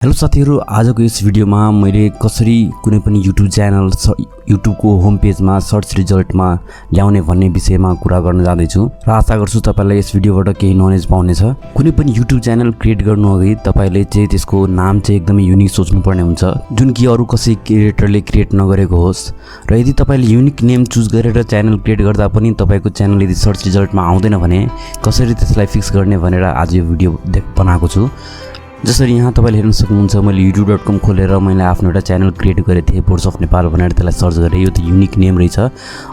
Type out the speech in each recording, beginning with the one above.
Hello साथीहरु, आजको यस भिडियोमा मैले कसरी कुनै पनि युट्युब च्यानल युट्युबको होम पेजमा सर्च रिजल्टमा ल्याउने भन्ने विषयमा कुरा गर्न जाँदैछु र आशा गर्छु तपाईलाई यस भिडियोबाट केही नलेज पाउनेछ। कुनै पनि युट्युब च्यानल क्रिएट गर्नुअघि तपाईले चाहिँ त्यसको नाम चाहिँ एकदमै युनिक सोच्नुपर्ने हुन्छ, जुन कि अरु कसै क्रिएटरले क्रिएट नगरेको होस्। र यदि तपाईले युनिक नेम चुज गरेर च्यानल क्रिएट गर्दा पनि तपाईको च्यानल यदि सर्च रिजल्टमा आउँदैन भने कसरी त्यसलाई फिक्स गर्ने भनेर आज यो भिडियो बनाएको छु। जसरी यहाँ तपाईले हेर्न सक्नुहुन्छ, मैले youtube.com खोलेर मैले आफ्नो एउटा च्यानल क्रिएट गरेको थिएँ, बोर्सअफ नेपाल भनेर त्यसलाई सर्च गरेँ। यो त युनिक नेम रहेछ।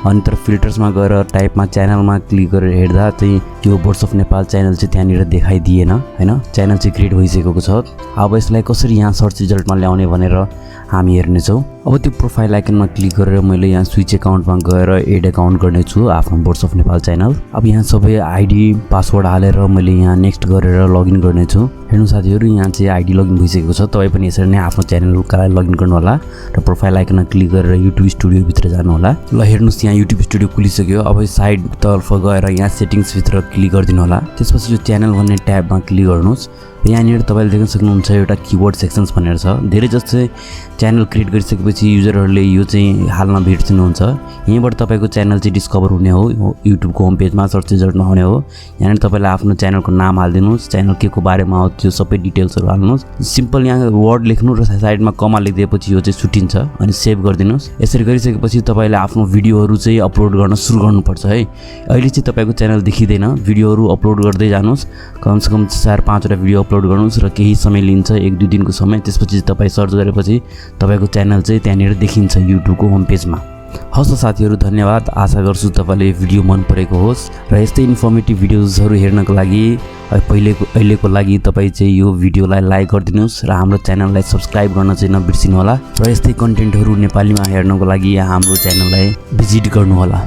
अनि तर फिल्टर्समा गएर टाइपमा च्यानलमा क्लिक गरेर हेर्दा चाहिँ यो बोर्सअफ नेपाल च्यानल चाहिँ त्यहाँनिर देखाइदिएन हैन, च्यानल चाहिँ क्रिएट भइसकेको छ। अब यसलाई कसरी यहाँ सर्च रिजल्टमा ल्याउने भनेर हामी हेर्नेछौँ। अब त्यो प्रोफाइल आइकनमा क्लिक गरेर मैले यहाँ स्विच अकाउन्टमा गएर एड अकाउन्ट गर्नेछु आफ्नो बोर्सअफ नेपाल च्यानल। अब यहाँ सबै आइडी पासवर्ड हालेर मैले यहाँ नेक्स्ट गरेर लगइन गर्नेछु। हेर्नु साथीहरु, यहाँ चाहिँ आइडी लगइन भइसकेको छ। तपाई पनि यसरी नै आफ्नो च्यानलका लगइन गर्नु होला र प्रोफाइल आइकनमा क्लिक गरेर युट्युब स्टुडियो भित्र जानु होला। ल हेर्नुस्, यहाँ युट्युब स्टुडियो खुलिसक्यो। अब साइड तर्फ गएर यहाँ सेटिंग्स भित्र क्लिक गर्दिनु होला। त्यसपछि यो च्यानल भन्ने ट्याबमा क्लिक गर्नुस्। यहाँनिर तपाईले देख्न सक्नुहुन्छ एउटा कीवर्ड सेक्सन्स भनेर छ। धेरै जस्तो च्यानल क्रिएट गरिसकेपछि युजरहरूले यो चाहिँ हाल्न बिर्सिनुहुन्छ। यहीँबाट तपाईको च्यानल चाहिँ डिस्कभर हुने हो, युट्युबको होम पेजमा सर्च रिजल्टमा आउने हो। यहाँनिर तपाईले आफ्नो च्यानलको नाम हाल्दिनुस्, च्यानल के को बारेमा हो त्यो सबै डिटेल्सहरु हाल्नुस्। सिम्पल यहाँ वर्ड लेख्नु र साइडमा कमा लेखिदिएपछि यो चाहिँ छुटिन्छ अनि सेभ गरिदिनुस्। यसरी गरिसकेपछि तपाईले आफ्नो भिडियोहरु चाहिँ अपलोड गर्न सुरु गर्नुपर्छ है। अहिले चाहिँ तपाईको च्यानल देखिदैन, भिडियोहरु अपलोड गर्दै जानुस्। कम से कम 4-5 वटा भिडियो अपलोड गर्नुस् र केही समय लिन्छ, 1-2 दिनको समय। त्यसपछि तपाई सर्च गरेपछि तपाईको च्यानल चाहिँ त्यहाँनिर देखिन्छ युट्युबको होम पेजमा। हस् साथीहरु, धन्यवाद। आशा गर्छु तपाईले भिडियो मन परेको होस् र यस्तै इन्फर्मेटिभ भिडियोजहरु हेर्नको लागि अहिलेको लागि तपाई चाहिँ यो भिडियोलाई लाइक गरिदिनुस् र हाम्रो च्यानललाई सब्स्क्राइब गर्न चाहिँ नबिर्सिनु होला। र यस्तै कन्टेन्टहरु नेपालीमा हेर्नको लागि हाम्रो च्यानललाई भिजिट गर्नु होला।